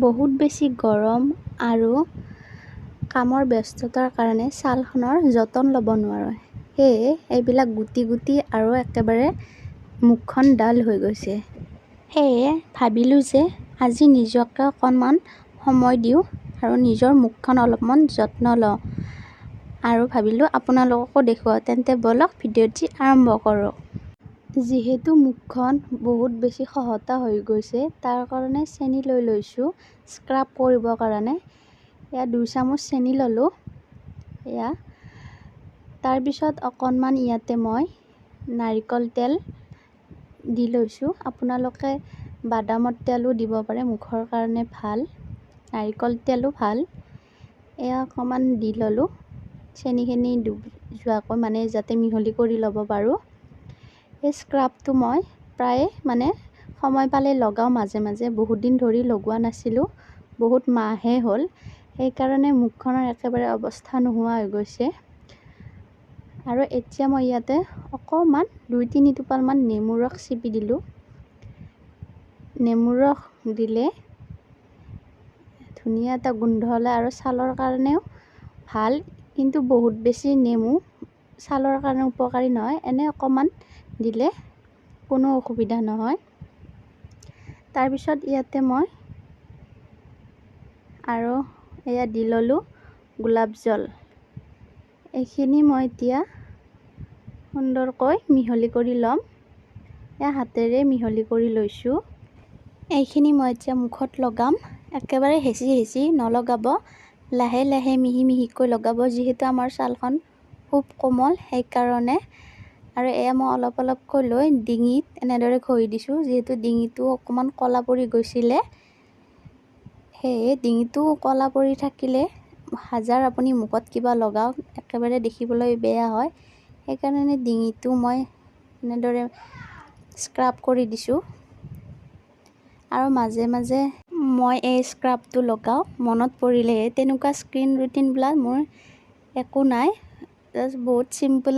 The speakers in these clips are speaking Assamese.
বহুত বেছি গৰম আৰু কামৰ ব্যস্ততাৰ কাৰণে ছালখনৰ যতন ল'ব নোৱাৰোঁ। সেয়ে এইবিলাক গুটি গুটি আৰু একেবাৰে মুখখন ডাল হৈ গৈছে। সেয়ে ভাবিলোঁ যে আজি নিজকে অকণমান সময় দিওঁ আৰু নিজৰ মুখখন অলপমান যত্ন লওঁ আৰু ভাবিলোঁ আপোনালোককো দেখুৱাওঁ। তেন্তে ব'লক ভিডিঅ'টি আৰম্ভ কৰোঁ। যিহেতু মুখখন বহুত বেছি খহটা হৈ গৈছে, তাৰ কাৰণে চেনি লৈ লৈছোঁ স্ক্ৰাব কৰিবৰ কাৰণে। এয়া 2 চামুচ চেনি ল'লোঁ। এয়া তাৰপিছত অকণমান ইয়াতে মই নাৰিকল তেল দি লৈছোঁ। আপোনালোকে বাদামৰ তেলো দিব পাৰে, মুখৰ কাৰণে ভাল। নাৰিকল তেলো ভাল। এয়া অকণমান দি ল'লোঁ। চেনিখিনি ডুব যোৱাকৈ মানে যাতে মিহলি কৰি ল'ব পাৰোঁ। এই স্ক্ৰাবটো মই প্ৰায়ে সময় পালে লগাওঁ মাজে মাজে। বহুত দিন ধৰি লগোৱা নাছিলোঁ, বহুত মাহে হ'ল। সেইকাৰণে মুখখনৰ একেবাৰে অৱস্থা নোহোৱা হৈ গৈছে। আৰু এতিয়া মই ইয়াতে অকণমান 2-3 টোপালমান নেমুৰ ৰস চেপি দিলোঁ। নেমুৰ ৰস দিলে ধুনীয়া এটা গোন্ধ ওলায় আৰু ছালৰ কাৰণেও ভাল। কিন্তু বহুত বেছি নেমু ছালৰ কাৰণে উপকাৰী নহয়। এনে অকণমান দিলে কোনো অসুবিধা নহয়। তাৰপিছত ইয়াতে মই আৰু এয়া দি ল'লোঁ গোলাপ জল। এইখিনি মই এতিয়া সুন্দৰকৈ মিহলি কৰি ল'ম। এয়া হাতেৰে মিহলি কৰি লৈছোঁ। এইখিনি মই এতিয়া মুখত লগাম। একেবাৰে হেঁচি হেঁচি নলগাব, লাহে লাহে মিহি মিহিকৈ লগাব। যিহেতু আমাৰ ছালখন খুব কোমল, সেইকাৰণে। আৰু এয়া মই অলপ অলপকৈ লৈ ডিঙিত এনেদৰে ঘঁহি দিছোঁ। যিহেতু ডিঙিটো অকণমান ক'লা পৰি গৈছিলে, সেয়ে ডিঙিটো ক'লা পৰি থাকিলে হাজাৰ আপুনি মুখত কিবা লগাওক, একেবাৰে দেখিবলৈ বেয়া হয়। সেইকাৰণে ডিঙিটো মই এনেদৰে স্ক্ৰাব কৰি দিছোঁ। আৰু মাজে মাজে মই এই স্ক্ৰাবটো লগাওঁ মনত পৰিলেহে। তেনেকুৱা স্কিন ৰুটিনবিলাক মোৰ একো নাই, জাষ্ট বহুত চিম্পল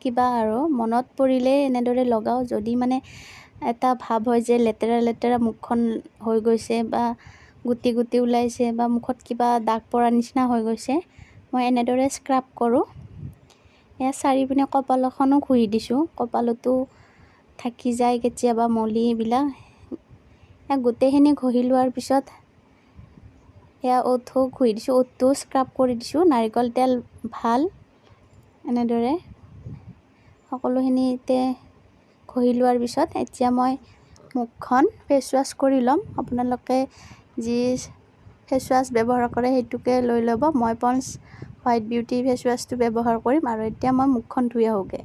কিবা আৰু মনত পৰিলে এনেদৰে লগাওঁ। যদি এটা ভাৱ হয় যে লেতেৰা লেতেৰা মুখখন হৈ গৈছে বা গুটি গুটি ওলাইছে বা মুখত কিবা দাগ পৰা নিচিনা হৈ গৈছে, মই এনেদৰে স্ক্ৰাব কৰোঁ। এয়া চাৰিপিনে কপালখনো ঘঁহি দিছোঁ। কপালতো থাকি যায় কেতিয়াবা মলিবিলাক। গোটেইখিনি ঘঁহি লোৱাৰ পিছত এয়া ওঠো ঘঁহি দিছোঁ, ওঠটো স্ক্ৰাব কৰি দিছোঁ। নাৰিকল তেল ভাল। এনেদৰে সকলোখিনিতে ঘঁহি লোৱাৰ পিছত এতিয়া মই মুখখন ফেচ ৱাছ কৰি ল'ম। আপোনালোকে যি ফেচ ৱাছ ব্যৱহাৰ কৰে সেইটোকে লৈ ল'ব। মই পণ্ডছ হোৱাইট বিউটি ফেচ ৱাছটো ব্যৱহাৰ কৰিম। আৰু এতিয়া মই মুখখন ধুই আহোঁগৈ।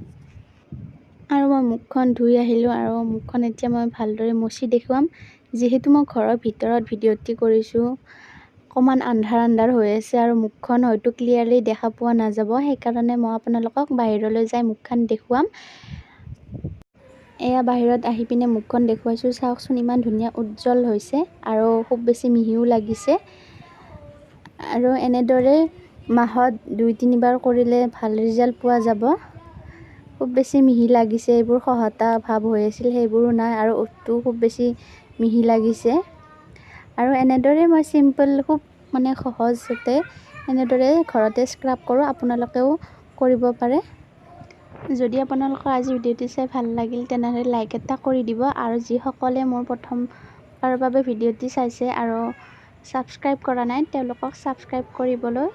আৰু মই মুখখন ধুই আহিলোঁ আৰু মুখখন এতিয়া মই ভালদৰে মচি দেখুৱাম। যিহেতু মই ঘৰৰ ভিতৰত ভিডিঅ'টি কৰিছোঁ, অকণমান আন্ধাৰ আন্ধাৰ হৈ আছে আৰু মুখখন হয়তো ক্লিয়াৰলি দেখা পোৱা নাযাব। সেইকাৰণে মই আপোনালোকক বাহিৰলৈ যাই মুখখন দেখুৱাম। এয়া বাহিৰত আহি পিনে মুখখন দেখুৱাইছোঁ। চাওকচোন ইমান ধুনীয়া উজ্জ্বল হৈছে আৰু খুব বেছি মিহিও লাগিছে। আৰু এনেদৰে মাহত 2-3 বাৰ কৰিলে ভাল ৰিজাল্ট পোৱা যাব। খুব বেছি মিহি লাগিছে। এইবোৰ খহটা ভাৱ হৈ আছিল, সেইবোৰো নাই। আৰু ওঠটো খুব বেছি মিহি লাগিছে। আৰু এনেদৰে মই চিম্পল খুব সহজতে এনেদৰে ঘৰতে স্ক্ৰাব কৰোঁ। আপোনালোকেও কৰিব পাৰে। যদি আপোনালোকৰ আজি ভিডিঅ'টি চাই ভাল লাগিল, তেনেহ'লে লাইক এটা কৰি দিব। আৰু যিসকলে মোৰ প্ৰথমবাৰৰ বাবে ভিডিঅ'টি চাইছে আৰু ছাবস্ক্ৰাইব কৰা নাই, তেওঁলোকক ছাবস্ক্ৰাইব কৰিবলৈ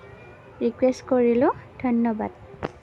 ৰিকুৱেষ্ট কৰিলোঁ। ধন্যবাদ।